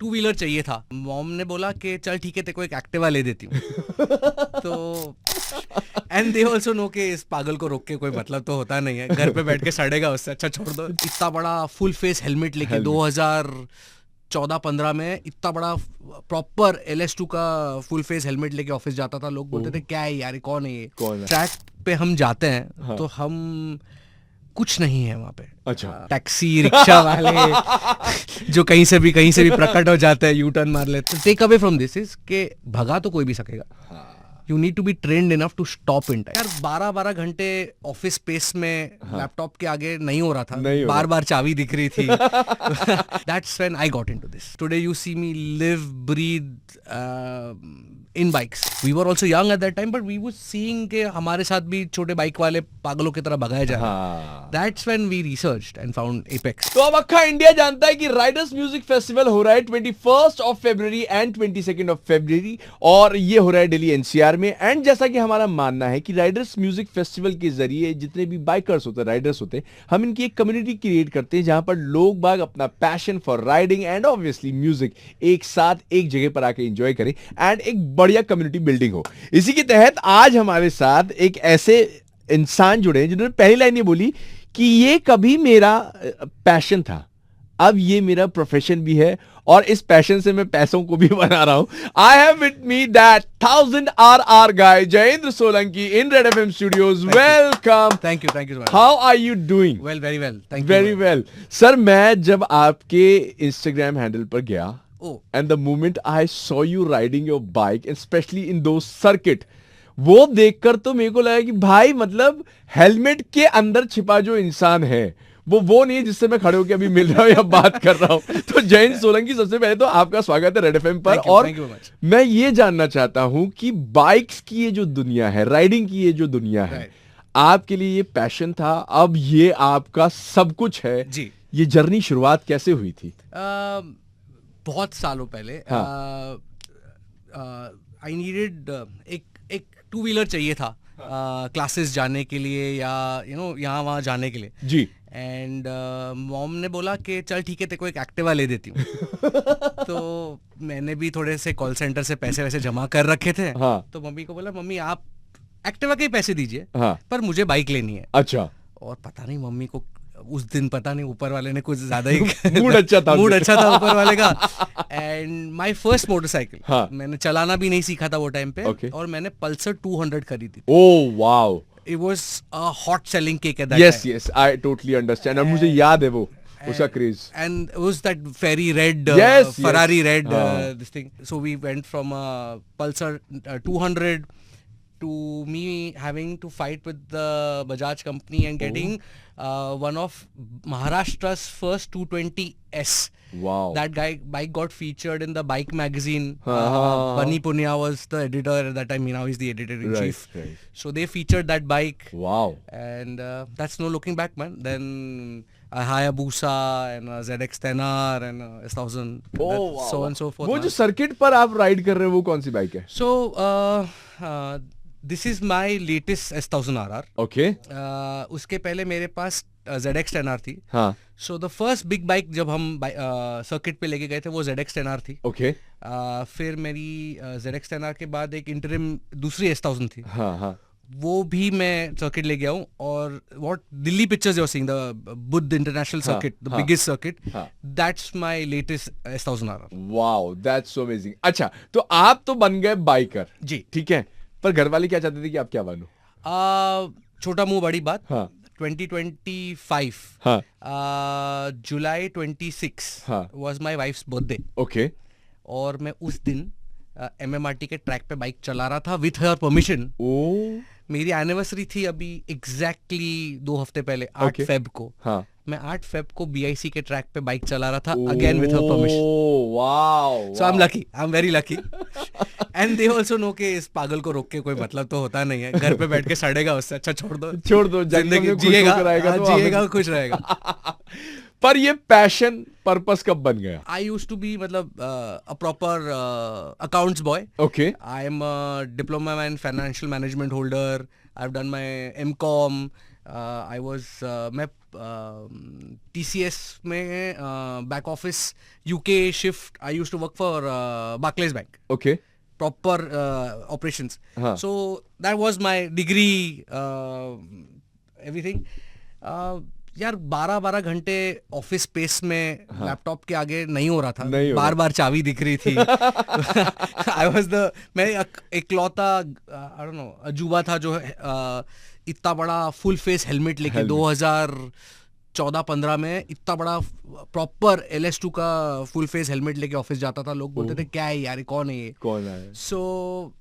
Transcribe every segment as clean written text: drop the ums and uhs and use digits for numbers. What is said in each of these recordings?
Two wheeler चाहिए था। Mom ने बोला कि चल ठीक है तेरे को एक एक्टिवा ले देती हूँ। तो एंड दे ऑल्सो नो कि इस पागल को रोक के कोई मतलब तो होता नहीं है, घर पे बैठ के सड़ेगा, उससे अच्छा छोड़ दो। इतना बड़ा फुल फेस हेलमेट लेके 2014-15 में इतना बड़ा प्रॉपर LS2 का फुल फेस हेलमेट लेके ऑफिस जाता था। लोग बोलते थे क्या है यार, कौन है ये। ट्रैक पे हम जाते हैं तो हम कुछ नहीं है वहां पे। अच्छा। टैक्सी रिक्शा वाले जो कहीं से भी प्रकट हो जाते हैं, यू टर्न मार लेते हैं। Take away from this is के भगा तो कोई भी सकेगा, you need to be trained enough to stop in time. यार 12-12 घंटे ऑफिस स्पेस में लैपटॉप के आगे नहीं हो रहा था, बार बार चाबी दिख रही थी। That's when I got into this. Today you see me live breathe in bikes. We were also young at that time, but we were seeing के हमारे साथ भी छोटे बाइक वाले पागलों की तरह भगाए जा रहे हैं। That's when we researched and found Apex. तो अब अक्खा इंडिया जानता है कि राइडर्स म्यूजिक फेस्टिवल हो रहा है 21 फरवरी एंड 22 फरवरी, और ये हो रहा है दिल्ली NCR में। एंड जैसा कि हमारा मानना है कि राइडर्स म्यूजिक फेस्टिवल के जरिए जितने भी बाइकर्स होते हैं, राइडर्स होते हैं, हम इनकी एक कम्युनिटी क्रिएट करते हैं जहां पर लोग बाग अपना passion for riding and obviously music एक साथ एक जगह पर आके एंजॉय करें एंड एक बढ़िया कम्युनिटी बिल्डिंग हो। इसी के तहत आज हमारे साथ एक ऐसे इंसान जुड़े हैं जिन्होंने पहली लाइन ये बोली कि ये कभी मेरा पैशन था, अब ये मेरा प्रोफेशन भी है और इस पैशन से मैं पैसों को भी बना रहा हूं। I have with me that 1000 RR guy Jayendra Solanki in red FM studios. Welcome. Thank you so much. How are you doing? Well, very well, thank you. Very well sir, मैं जब आपके इंस्टाग्राम हैंडल पर गया and the moment I saw you riding your bike specially in दो circuit, वो देखकर तो मेरे को लगा कि भाई मतलब हेलमेट के अंदर छिपा जो इंसान है वो नहीं है जिससे मैं खड़े होकर अभी मिल रहा हूं या बात कर रहा हूं। तो जयेंद्र सोलंकी, सबसे पहले तो आपका स्वागत है रेड FM पर। और मैं ये जानना चाहता हूं कि बाइक्स की ये जो दुनिया है, राइडिंग की ये जो दुनिया है, आपके लिए ये पैशन था, अब ये आपका सब कुछ है जी। ये जर्नी शुरुआत कैसे हुई थी? बहुत सालों पहले आई नीडेड एक टू व्हीलर चाहिए था क्लासेस जाने के लिए या यहाँ वहाँ जाने के लिए जी। एंड मॉम ने बोला कि चल ठीक है तेरे को एक एक्टिवा ले देती हूँ। तो मैंने भी थोड़े से कॉल सेंटर से पैसे वैसे जमा कर रखे थे। तो मम्मी को बोला मम्मी आप एक्टिवा के ही पैसे दीजिए, पर मुझे बाइक लेनी है। अच्छा। और पता नहीं मम्मी को उस दिन पता नहीं ऊपर वाले ने कुछ ज्यादा ही मूड अच्छा था ऊपर वाले का। एंड माय फर्स्ट मोटरसाइकिल मैंने चलाना भी नहीं सीखा था वो टाइम पे, और मैंने पल्सर 200 खरीदी। Oh wow, it was a hot selling cake at that time. Yes I totally understand, और मुझे याद है वो उसका craze. And was that fiery red Ferrari red this thing. So we went from Pulsar 200 to me having to fight with the Bajaj company and getting one of Maharashtra's first 220S. Wow. That bike got featured in the bike magazine. Bunny Punia was the editor at that time. Now he's the editor-in-chief. Right. So they featured that bike. Wow. And that's no looking back, man. Then a Hayabusa and a ZX 10R and a S1000. Oh, wow. So on so forth. वो जो circuit पर आप ride कर रहे हैं वो कौन सी bike है? So this is my latest S1000 RR. Okay. उसके पहले मेरे पास ZX 10R थी. हाँ. So the first big bike जब हम सर्किट पे लेके गए थे वो ZX 10R थी. ओके. फिर मेरी ZX 10R के बाद एक इंटरिम दूसरी S1000 थी. हाँ हाँ. वो भी मैं सर्किट ले गया हूँ. और what Delhi pictures you are seeing, the Buddh international circuit, the biggest circuit, that's my latest S1000 RR. Wow, that's so amazing. अच्छा, तो आप तो बन गए बाइकर जी, ठीक है, पर घर वाले क्या चाहते थे कि आप क्या बनो? छोटा मुंह बड़ी बात. हाँ. 2025 हाँ. जुलाई 26 was my wife's birthday. Okay. और मैं उस दिन MMRT के ट्रैक पे बाइक चला रहा था विथ हर परमिशन. मेरी एनिवर्सरी थी अभी एग्जैक्टली 2 हफ्ते पहले, 8 फेब को. हाँ. मैं 8 फेब को BIC के ट्रैक पे बाइक चला रहा था again with her permission. Wow. So I am lucky, I am very lucky. And they also know कि इस पागल को रोक के कोई मतलब तो होता नहीं है, घर पे बैठ के सड़ेगा, उससे अच्छा छोड़ दो जिंदगी जिएगा खुश रहेगा. पर ये पैशन पर्पस कब बन गया? आई यूज्ड टू बी मतलब a proper accounts boy. Okay. I am a diploma in financial management holder. I have done my MCom I was मैं TCS में back office UK shift I used to work for Barclays Bank. Okay Proper operations. हाँ. So that was my degree, everything. यार 12 घंटे office space में laptop के आगे नहीं हो रहा था. बार बार चाबी दिख रही थी. आई वाज मैं इकलौता आई डोंट नो अजूबा था जो इतना बड़ा फुल फेस हेलमेट लेके 2014-15 में इतना बड़ा प्रॉपर LS2 का फुल फेस हेलमेट लेके ऑफिस जाता था. लोग बोलते थे क्या है यार, कौन है ये, कौन है. सो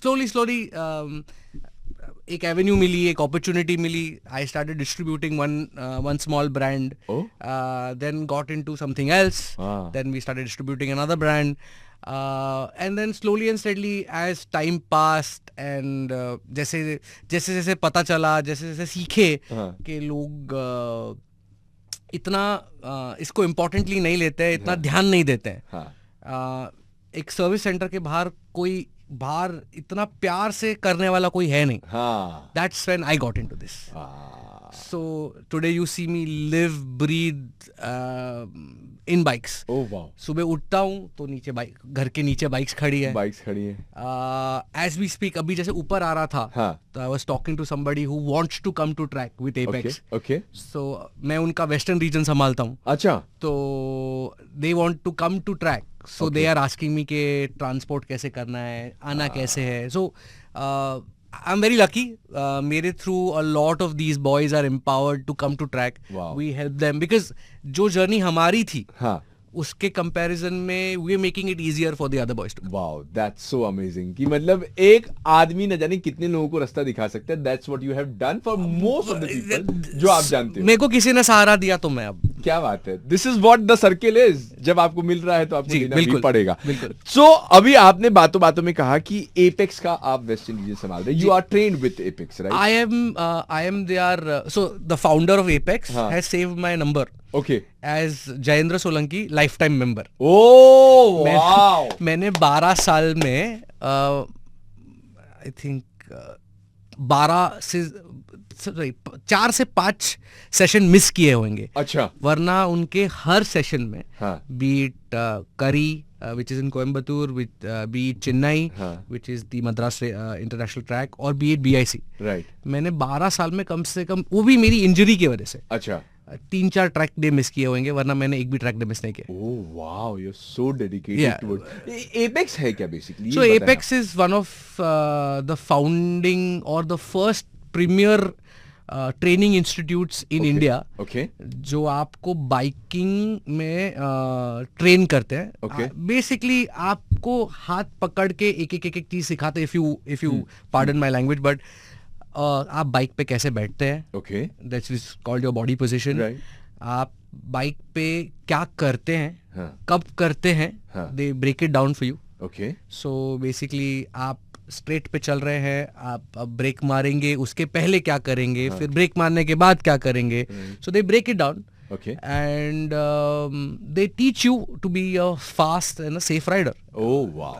स्लोली एक एवेन्यू मिली, एक अपॉर्चुनिटी मिली. I started distributing one small brand, then got into something else, then we started distributing another brand, and then slowly and steadily as time passed and जैसे पता चला, जैसे सीखे कि लोग इतना इसको इम्पोर्टेंटली नहीं लेते हैं, इतना ध्यान नहीं देते हैं. एक सर्विस सेंटर के बाहर इतना प्यार से करने वाला कोई है नहीं. That's when I got into this. So today you see me live, breathe in bikes. Oh wow. सुबह उठता हूँ तो नीचे बाइक, घर के नीचे बाइक्स खड़ी है. As we speak, अभी जैसे ऊपर आ रहा था, तो I was talking to somebody who wants to come to track with Apex. Okay. So मैं उनका वेस्टर्न रीजन संभालता हूँ. अच्छा. तो they want to come to track. So they are asking me कि ट्रांसपोर्ट कैसे करना है, आना कैसे है. So I'm very lucky. मेरे through a lot of these boys are empowered to come to track. Wow. We help them because जो journey हमारी थी, उसके कंपैरिजन में we are making it easier for the other boys too. Wow, that's so amazing. कि मतलब एक आदमी न जाने कितने लोगों को रास्ता दिखा सकता है. That's what you have done for most of the people जो आप जानते हो. मेरे को किसी ने सहारा दिया तो मैं अब. क्या बात है. This is what the circle is. जब आपको मिल रहा है तो आपको देना भी पड़ेगा. बिल्कुल. So अभी आपने बातों बातों में कहा कि Apex का आप वेस्टर्न रीजन संभाल रहे. You are trained with Apex, right? I am their so the founder of Apex has saved my number. Okay. As Jayendra Solanki lifetime member. Oh wow. मैंने 12 साल में I think 4 से 5 session miss किए होंगे. अच्छा. वरना उनके हर सेशन में बीट करी which is in Coimbatore, be it Chennai, which is the Madras International Track, और be it BIC. Right. मैंने 12 साल में कम से कम, वो भी मेरी इंजरी की वजह से, अच्छा, 3-4 ट्रैक डे मिस किए होंगे, वरना मैंने एक भी ट्रैक डे मिस नहीं किया. Oh wow, you're so dedicated towards. Apex है क्या basically? So Apex is one of the founding or the first premier training institutes in India, जो आपको बाइकिंग में ट्रेन करते हैं. बेसिकली आपको हाथ पकड़ के एक एक चीज सिखाते हैं. If you pardon my language, but आप बाइक पे कैसे बैठते हैं, that's is called your body position. आप बाइक पे क्या करते हैं, कब करते हैं, they break it down for you. So basically आप स्ट्रेट पे चल रहे हैं, आप अब ब्रेक मारेंगे, उसके पहले क्या करेंगे, फिर ब्रेक मारने के बाद क्या करेंगे. So they break it down and they teach you to be a fast and a safe rider.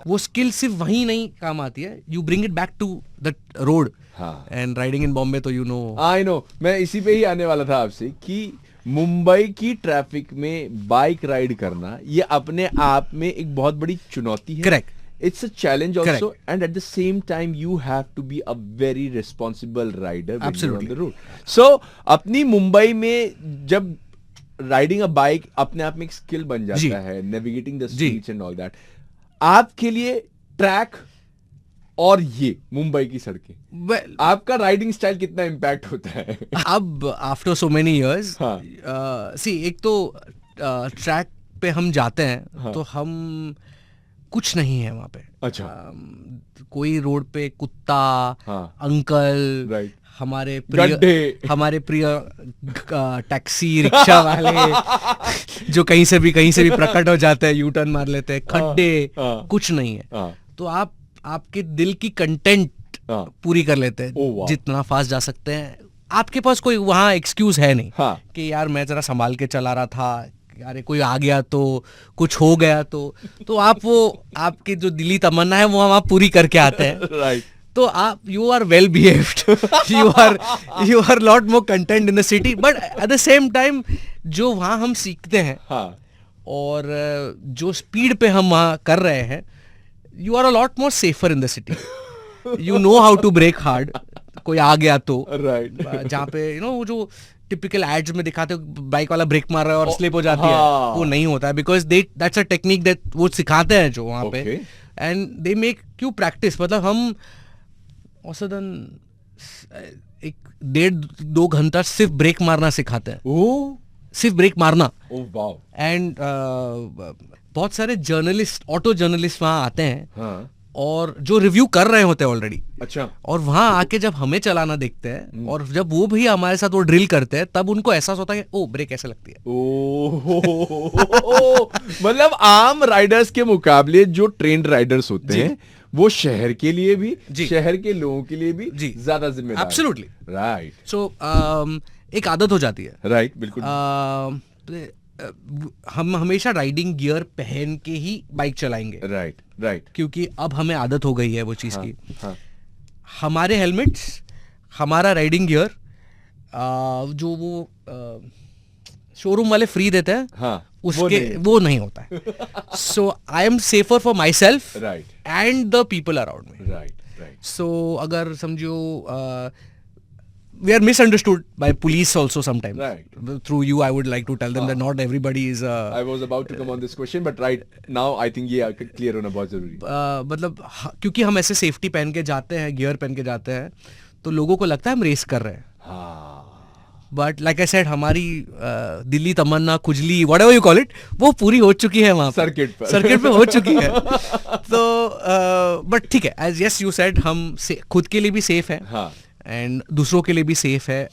वो स्किल सिर्फ वहीं नहीं काम आती है, you bring it back to the road. And riding in Bombay तो यू नो, आई नो, मैं इसी पे ही आने वाला था आपसे कि मुंबई की ट्रैफिक में बाइक राइड करना ये अपने आप में एक बहुत बड़ी चुनौती है. Correct. It's a challenge also. Correct. And at the same time you have to be a very responsible rider when Absolutely. you're on the road. So अपनी मुंबई में जब राइडिंग अ बाइक अपने आप में एक स्किल बन जाता है, navigating the streets and all that. आपके लिए ट्रैक और ये मुंबई की सड़कें, आपका राइडिंग स्टाइल कितना इम्पैक्ट होता है? अब आफ्टर सो मेनी इयर्स, सी एक तो ट्रैक पे हम जाते हैं तो हम कुछ नहीं है वहां पे. अच्छा. कोई रोड पे कुत्ता, अंकल, हमारे प्रिय टैक्सी रिक्शा वाले जो कहीं से भी प्रकट हो जाते हैं, यू टर्न मार लेते हैं, खड्डे, कुछ नहीं है. तो आप आपके दिल की कंटेंट पूरी कर लेते हैं. जितना फास्ट जा सकते हैं, आपके पास कोई वहां एक्सक्यूज है नहीं कि यार मैं जरा संभाल के चला रहा था, अरे कोई आ गया तो, कुछ हो गया तो आप वो आपकी जो दिली तमन्ना है वो वहां पूरी करके आते हैं. तो आप you are well behaved, you are lot more content in the city, but at the same time जो वहाँ हम सीखते हैं हाँ और जो स्पीड पे हम वहाँ कर रहे हैं, you are a lot more safer in the city. You know how to brake hard. कोई आ गया तो राइट जहाँ पे यू नो वो जो टिपिकल एड्स में दिखाते हो बाइक वाला ब्रेक मार रहा है और स्लिप हो जाती है, वो नहीं होता है, because that's a technique that वो सिखाते हैं जो वहाँ पे, and they make you practice. मतलब हम औसतन 1.5-2 घंटा सिर्फ ब्रेक मारना सिखाते हैं. ओ सिर्फ ब्रेक मारना. वाओ. एंड बहुत सारे जर्नलिस्ट, ऑटो जर्नलिस्ट वहाँ आते हैं हाँ. और जो रिव्यू कर रहे होते हैं ऑलरेडी, अच्छा. और वहां आके जब हमें चलाना देखते हैं और जब वो भी हमारे साथ वो ड्रिल करते हैं, तब उनको एहसास होता है कि ओ ब्रेक ऐसे लगती है. मतलब आम राइडर्स के मुकाबले जो ट्रेंड राइडर्स होते हैं वो शहर के लिए भी, शहर के लोगों के लिए भी ज्यादा जिम्मेदार. Absolutely right. सो एक आदत हो जाती है. राइट, बिल्कुल. हम हमेशा राइडिंग गियर पहन के ही बाइक चलाएंगे. Right right. क्योंकि अब हमें आदत हो गई है वो चीज की. हाँ. हमारे हेलमेट्स, हमारा राइडिंग गियर जो वो शोरूम वाले फ्री देते हैं, हाँ, उसके वो नहीं होता है. So I am safer for myself and the people around me. Right right. So अगर समझो we are misunderstood by police also sometimes. Right. Through you, I would like to tell them that not everybody is. I was about to come on this question, but right now I think ये clear होना बहुत जरूरी. मतलब क्योंकि हम ऐसे safety पहन के जाते हैं, गियर पहन के जाते हैं, तो लोगों को लगता है हम रेस कर रहे हैं. हाँ. बट लाइक आई सेड, हमारी दिल्ली तमन्ना, खुजली, whatever you call it, वो पूरी हो चुकी है वहाँ सर्किट पे हो चुकी है. तो बट ठीक है, as yes you said, हम खुद के लिए भी सेफ है. हाँ. एंड दूसरों के लिए भी सेफ है.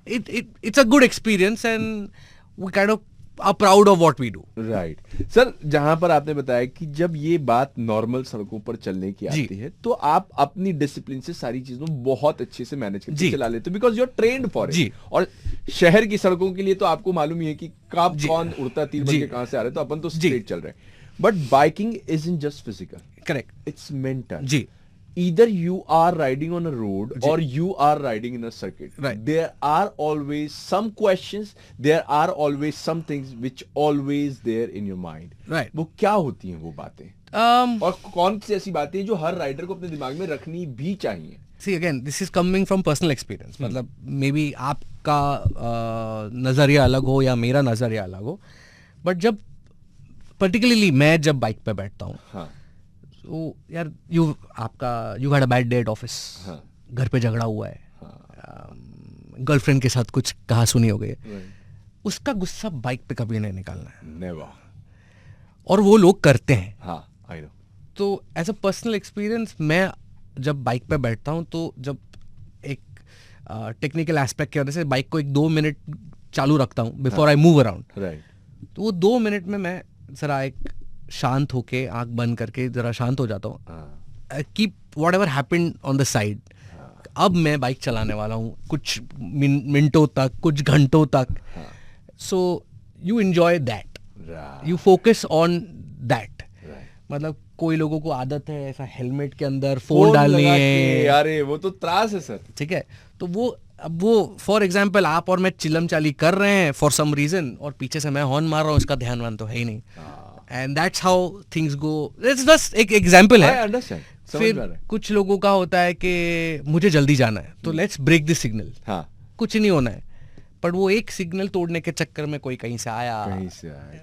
It's a good experience and we kind of are proud of what we do. Right. Sir, जहां पर आपने बताया कि जब ये बात नॉर्मल सड़कों पर चलने की आती है, तो आप अपनी डिसिप्लिन से सारी चीजों बहुत अच्छे से मैनेज करके चला लेते हो, because you are trained for it. और शहर की सड़कों के लिए तो आपको मालूम ही है कि कब कौन उड़ता तीर बन के कहां से आ रहा है, तो अपन तो स्ट्रेट चल रहे हैं. But biking isn't just physical. Correct. It's mental. जी. Either you are riding on a road or you are riding in a circuit. Right. There are always some questions, there are always some things which always there in your mind. Right. वो क्या होती हैं वो बातें? और कौन सी ऐसी बातें हैं जो हर राइडर को अपने दिमाग में रखनी भी चाहिए? See again, this is coming from personal experience. मतलब मे बी आपका नजरिया अलग हो या मेरा नजरिया अलग हो, बट जब पर्टिकुलरली मैं जब बाइक पे बैठता हूँ, हाँ. तो यार you had a bad day at office, घर पे झगड़ा हुआ है, गर्लफ्रेंड के साथ कुछ कहा सुनी हो गई, उसका गुस्सा बाइक पे कभी नहीं निकालना है. नेवर. और वो लोग करते हैं. हाँ, आई नो. तो एज अ पर्सनल एक्सपीरियंस, मैं जब बाइक पे बैठता हूँ तो जब एक टेक्निकल एस्पेक्ट की वजह से बाइक को 1-2 मिनट चालू रखता हूँ before I move around. Right. तो वो 2 मिनट में मैं जरा एक शांत होके, आंख बंद करके जरा शांत हो जाता हूँ. Keep what ever happened on the side. अब मैं बाइक चलाने वाला हूँ कुछ मिनटों तक, कुछ घंटों तक. So you enjoy that, you focus on that. मतलब कोई लोगों को आदत है ऐसा हेलमेट के अंदर फोन डालनी है, अरे वो तो त्रास है सर. ठीक है. तो वो फॉर एग्जाम्पल आप और मैं चिलम चाली कर रहे हैं फॉर सम रीजन, और पीछे से मैं हॉर्न मार रहा हूँ, इसका ध्यान वान तो है ही नहीं. And that's how things go. It's just एक एग्जाम्पल है. फिर कुछ लोगों का होता है कि मुझे जल्दी जाना है, तो लेट्स ब्रेक दिस सिग्नल. कुछ नहीं होना है, पर वो एक सिग्नल तोड़ने के चक्कर में कोई कहीं से आया,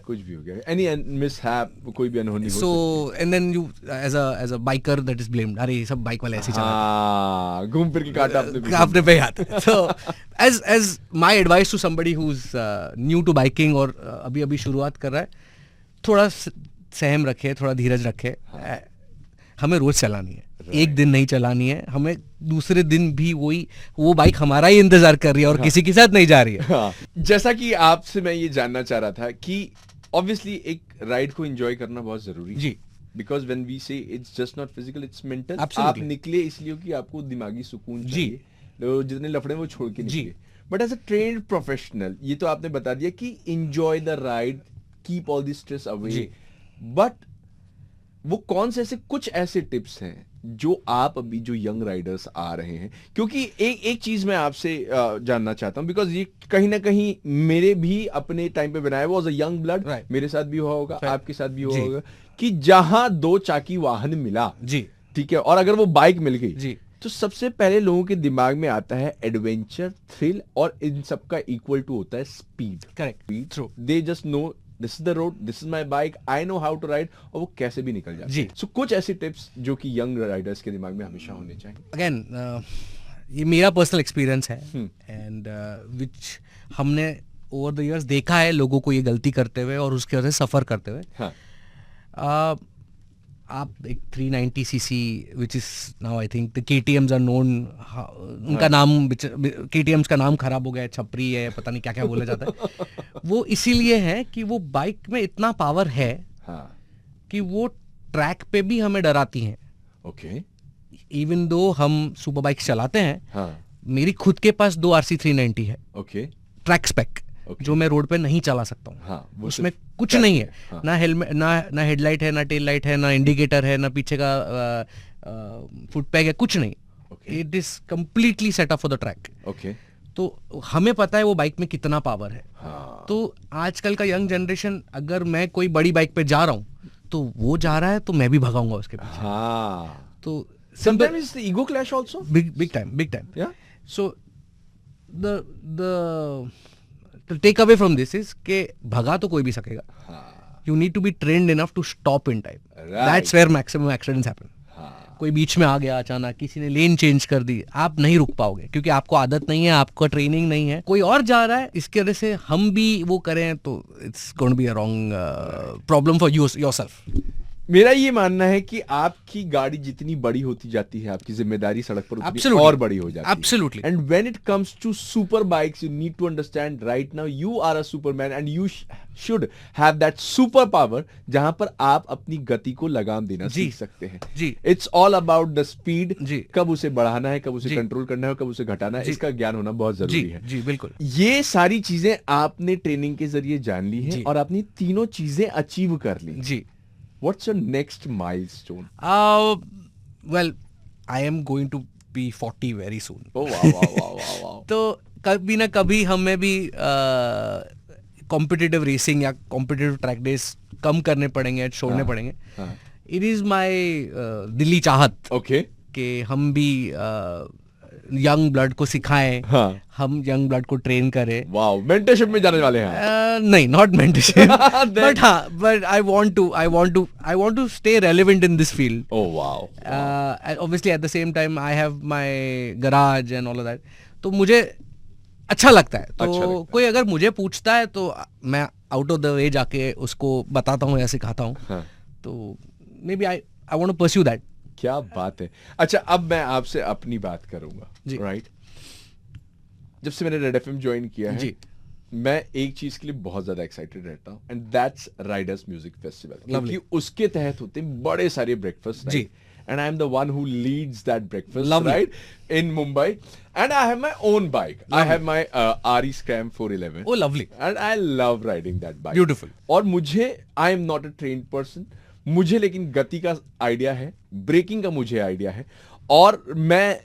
कुछ भी हो गया, एनी मिसहैप, कोई भी अनहोनी हो सकती है. So and then you as a biker that is blamed. अरे सब बाइक वाले ऐसे चला, घूम फिर के काटा आपने पे हाथ. तो as my advice to somebody who is new to biking और अभी अभी शुरुआत कर रहा है, थोड़ा सहम रखे, थोड़ा धीरज रखे. हमें रोज चलानी है, एक दिन नहीं चलानी है. हमें दूसरे दिन भी वो बाइक हमारा ही इंतजार कर रही है और किसी के साथ नहीं जा रही है. जैसा कि आपसे मैं ये जानना चाह रहा था कि ऑब्वियसली एक राइड को एंजॉय करना बहुत जरूरी है. जी. बिकॉज व्हेन वी से it's just not physical, it's mental. आप निकले इसलिए कि आपको दिमागी सुकून चाहिए. जितने लफड़े वो छोड़ के निकले. But as a trained professional, ये तो आपने बता दिया कि enjoy the ride, keep all the stress away. But वो कौन से ऐसे कुछ ऐसे टिप्स हैं जो आप अभी जो यंग राइडर्स आ रहे हैं, क्योंकि एक चीज मैं आपसे जानना चाहता हूं, बिकॉज ये कहीं ना कहीं मेरे भी अपने टाइम पे बनाया वो, as a young blood Right. मेरे साथ भी हुआ होगा, आपके साथ भी हुआ जी। होगा, कि जहां दो चाकी वाहन मिला, जी ठीक है, और अगर वो बाइक मिल गई, जी तो सबसे पहले लोगों के दिमाग में आता है एडवेंचर, थ्रिल, और इन सब का इक्वल टू होता है speed. Correct true they just know this is the road, this is my bike, I know how to ride, और वो कैसे भी निकल जाते जी। हैं। सो कुछ ऐसे टिप्स जो कि यंग राइडर्स के दिमाग में हमेशा होने चाहिए। अगेन ये मेरा पर्सनल एक्सपीरियंस है एंड विच हमने ओवर द इयर्स देखा है लोगों को ये गलती करते हुए और उसके वजह से सफ़र करते हुए। हाँ। आप एक 390 cc which is now I think the KTMs are known, उनका नाम KTMs का नाम खराब हो गया है, छपरी है, पता नहीं क्या क्या बोला जाता है। वो इसीलिए है कि वो बाइक में इतना पावर है हाँ। कि वो ट्रैक पे भी हमें डराती हैं। ओके। इवन दो हम सुपर बाइक्स चलाते हैं, हाँ। मेरी खुद के पास 2 RC 390 है ओके। ट्रैक स्पेक, जो मैं रोड पे नहीं चला सकता हूँ। हाँ, वो उसमें सिर्फ कुछ ट्रैक नहीं पे, है। हाँ। ना हेलमेट, ना हेडलाइट है, ना टेल लाइट है, ना इंडिकेटर है, ना पीछे का फुट पैग है, कुछ नहीं। It is completely set up for the track. Okay. तो हमें पता है वो बाइक में कितना पावर है। हाँ। तो आजकल का यंग जनरेशन, अगर मैं कोई बड़ी बाइक पे जा रहा हूँ तो वो जा रहा है तो मैं भी भगाऊंगा उसके पीछे। हाँ। तो Sometimes it's the ego clash also. big time. Yeah. So the take away from this is कि भगा तो कोई भी सकेगा. हाँ। You need to be trained enough to stop in time. Right. That's where maximum accidents happen. हाँ। कोई बीच में आ गया अचानक, किसी ने लेन चेंज कर दी, आप नहीं रुक पाओगे क्योंकि आपको आदत नहीं है, आपको ट्रेनिंग नहीं है, कोई और जा रहा है, इसकी वजह से हम भी वो करें तो it's going to be a wrong problem for yourself. मेरा ये मानना है कि आपकी गाड़ी जितनी बड़ी होती जाती है, आपकी जिम्मेदारी सड़क पर उतनी Absolutely. और बड़ी हो जाती है. Absolutely. And when it comes to super bikes, you need to understand right now you are a superman and you should have that super power जहां पर आप अपनी गति को लगाम देना सीख सकते हैं. जी. It's all about the speed. जी. कब उसे बढ़ाना है, कब उसे जी. कंट्रोल करना है, कब उसे घटाना है, जी. इसका ज्ञान होना बहुत जरूरी जी है. जी बिल्कुल. ये सारी चीजें आपने ट्रेनिंग के जरिए जान ली है जी. और आपने तीनों चीजें अचीव कर ली. जी. What's your next milestone? Well, I am going to be 40 very soon. Oh wow. तो कभी ना कभी हमें भी कॉम्पिटिटिव रेसिंग या कॉम्पिटिटिव ट्रैक डेज कम करने पड़ेंगे, छोड़ने पड़ेंगे. इट इज माई दिली चाहत Okay. कि हम भी यंग ब्लड को सिखाएं, हाँ. हम यंग ब्लड को ट्रेन करें. Wow. Mentorship में जाने वाले हैं. नहीं, नॉट मेंटरशिप, बट हाँ, but I want to stay relevant in this field. Oh wow. Obviously at the same time I have my garage and all of that. तो मुझे अच्छा लगता है. तो कोई अगर मुझे पूछता है तो मैं आउट ऑफ द वे जाके उसको बताता हूँ या सिखाता हूँ. हाँ. तो maybe I want to pursue that. क्या बात है. अच्छा, अब मैं आपसे अपनी बात करूंगा. राइट. जब से मैंने रेड एफएम ज्वाइन किया है, जी, मैं एक चीज के लिए बहुत ज्यादा एक्साइटेड रहता हूँ, and that's riders music festival. क्योंकि उसके तहत होते हैं बड़े सारे ब्रेकफास्ट. जी. And I'm the one who leads that breakfast. Lovely. Right, in Mumbai, and I have my own bike. I have my RE Scram 411. oh lovely, And I love riding that bike. Beautiful. और मुझे, I am not a trained person, मुझे लेकिन गति का idea है, breaking का मुझे idea है, और मैं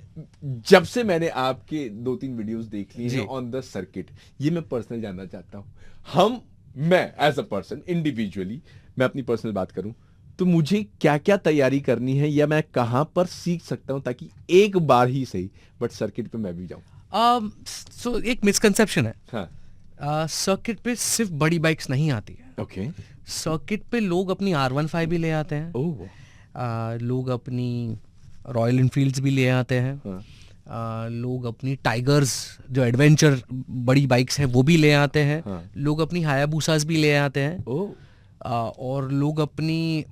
जब से मैंने आपके 2-3 वीडियोस देख ली हैं ऑन द सर्किट, ये मैं पर्सनल जानना चाहता हूँ. मैं एज अ पर्सन इंडिविजुअली, मैं अपनी पर्सनल बात करूं तो मुझे क्या क्या तैयारी करनी है, या मैं कहां पर सीख सकता हूं ताकि एक बार ही सही बट सर्किट पे मैं भी जाऊं. सो एक मिसकंसेप्शन है. हाँ. सर्किट पे सिर्फ बड़ी बाइक्स नहीं आती है. ओके. सर्किट पे लोग अपनी R15 भी ले आते हैं. ओह. लोग अपनी रॉयल इनफील्ड्स भी ले आते हैं. हाँ. लोग अपनी टाइगर्स जो एडवेंचर बड़ी बाइक्स हैं वो भी ले आते हैं. हाँ. लोग अपनी हायाबूसास भी ले आते हैं. ओह. और लोग अपनी,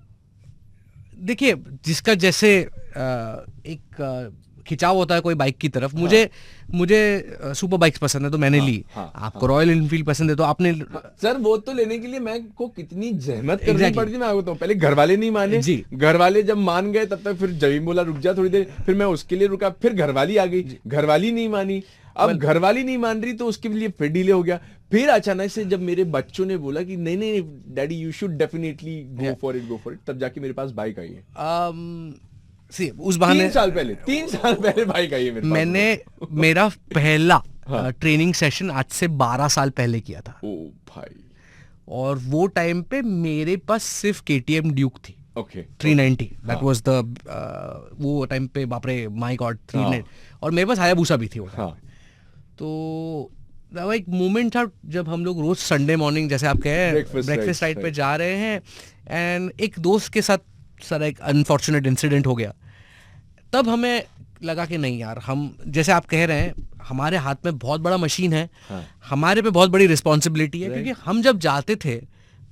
देखिए जिसका जैसे एक खिंचाव होता है कोई बाइक की तरफ. मुझे सुपर बाइक्स पसंद है तो मैंने ली. आपको रॉयल इनफील्ड पसंद है तो आपने. सर वो तो लेने के लिए मैं को कितनी जहमत करनी पड़ती. मैं आपको तो पहले घर वाले नहीं माने जी. घर वाले जब मान गए तब तक फिर जमीन बोला रुक जा थोड़ी देर, फिर मैं उसके लिए रुका, फिर घरवाली आ गई, घरवाली नहीं मानी. अब घरवाली नहीं मान रही तो उसके लिए फिर डिले हो गया. फिर अचानक से जब मेरे बच्चों ने बोला कि नहीं daddy you should definitely go for it, तब जाके मेरे पास बाइक आई है. See, उस बहाने 3 साल पहले भाई का ये मेरे पास मैंने मेरा पहला ट्रेनिंग सेशन आज से 12 साल पहले किया था, ओ भाई, और वो टाइम पे मेरे पास सिर्फ KTM ड्यूक थी ओके 390. दैट वाज द वो टाइम पे, बाप रे माय गॉड 390. और मेरे पास हायाबुसा भी थी वो time पे. तो वो एक मोमेंट था जब हम लोग रोज संडे मॉर्निंग, जैसे आप कह रहे हैं, ब्रेकफास्ट राइड पे जा रहे हैं, एंड एक दोस्त के साथ सर एक अनफॉर्चुनेट इंसिडेंट हो गया. तब हमें लगा कि नहीं यार, हम जैसे आप कह रहे हैं, हमारे हाथ में बहुत बड़ा मशीन है, हमारे पे बहुत बड़ी रिस्पॉन्सिबिलिटी है, क्योंकि हम जब जाते थे,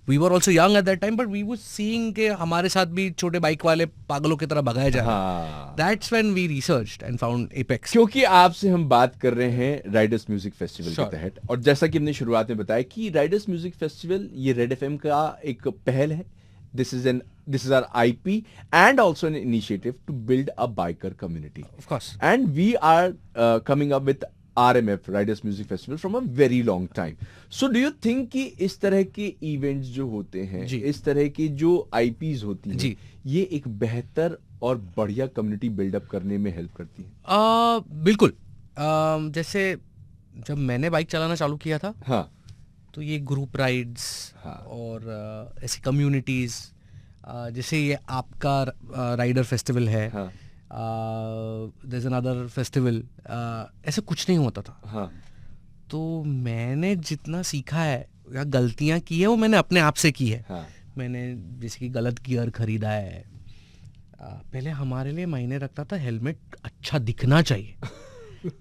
we were also young at that time, but we were seeing के हमारे साथ भी छोटे बाइक वाले पागलों की तरह भगाए जा रहे हैं. That's when we researched and found Apex. क्योंकि आपसे हम बात कर रहे हैं राइडर्स म्यूजिक फेस्टिवल के तहत, और जैसा कि हमने शुरुआत में बताया कि राइडर्स म्यूजिक फेस्टिवल ये रेड एफएम का एक पहल है. This is our IP and also an initiative to build a biker community. Of course. And we are coming up with RMF, Riders Music Festival, from a very long time. So do you think कि इस तरह के events जो होते हैं, इस तरह की जो IPs होती हैं, ये एक बेहतर और बढ़िया कम्युनिटी बिल्डअप करने में हेल्प करती है? बिल्कुल. जैसे जब मैंने बाइक चलाना चालू किया था, हाँ, तो ये ग्रुप राइड्स और ऐसी कम्युनिटीज, जैसे ये आपका राइडर फेस्टिवल है, देयर इज अनदर फेस्टिवल, ऐसे कुछ नहीं होता था. तो मैंने जितना सीखा है या गलतियां की है, वो मैंने अपने आप से की है. मैंने जैसे कि गलत गियर खरीदा है. पहले हमारे लिए मायने रखता था हेलमेट अच्छा दिखना चाहिए,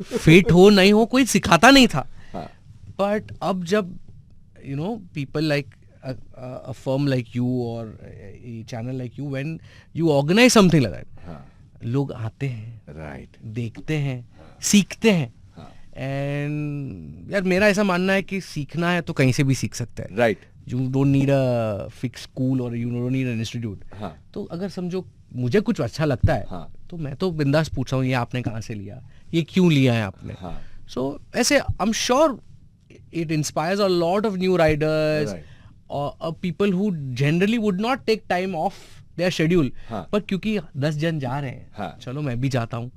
फिट हो नहीं हो कोई सिखाता नहीं था. बट अब जब people like a firm like you or a channel like you, when you organize something like that, लोग आते हैं, right, देखते हैं, सीखते हैं. एंड यार मेरा ऐसा मानना है कि सीखना है तो कहीं से भी सीख सकते हैं. right, you don't need a fixed school or you don't need an institute. तो अगर समझो मुझे कुछ अच्छा लगता है, तो मैं तो बिंदास पूछ रहा हूँ, ये आपने कहाँ से लिया, ये क्यों लिया है आपने. So ऐसे I'm sure it inspires a lot of new riders, or people who generally would not take time off their schedule, but क्योंकि 10 जन जा रहे हैं, चलो मैं भी जाता हूँ,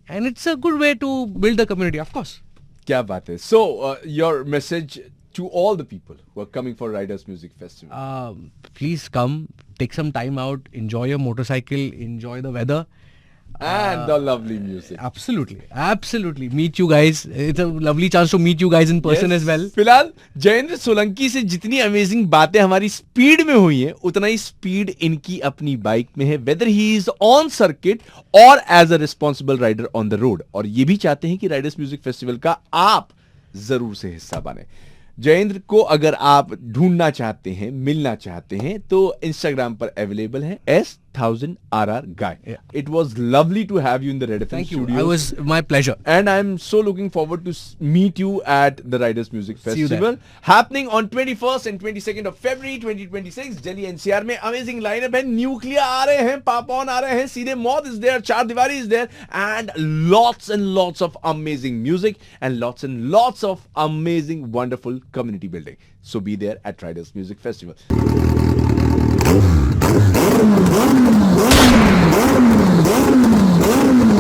and it's a good way to build the community, of course. क्या बात है. So your message to all the people who are coming for Riders Music Festival? Please come, take some time out, enjoy your motorcycle, enjoy the weather. And the lovely music. Absolutely. Meet you guys. It's a lovely chance to meet you guys in person as well. फिलहाल जयेंद्र सोलंकी से जितनी amazing बातें हमारी speed में हुई हैं, उतना ही speed इनकी अपनी बाइक में है, whether he is on circuit और as a responsible rider on the road. और ये भी चाहते हैं कि राइडर्स म्यूजिक फेस्टिवल का आप जरूर से हिस्सा बने. जयेंद्र को अगर आप ढूंढना चाहते हैं, मिलना चाहते हैं, तो इंस्टाग्राम पर अवेलेबल है S1000RR Guy. It was lovely to have you in the Red FM Thank studios. you. It was my pleasure. And I'm so looking forward to meet you at the Riders Music Festival happening on 21st and 22nd of February 2026. Delhi NCR में amazing lineup है. Nuclear आ रहे हैं, Papon आ रहे हैं, सीधे मौत is there, चार दीवारी is there, and lots of amazing music and lots of amazing wonderful community building. So be there at Riders Music Festival.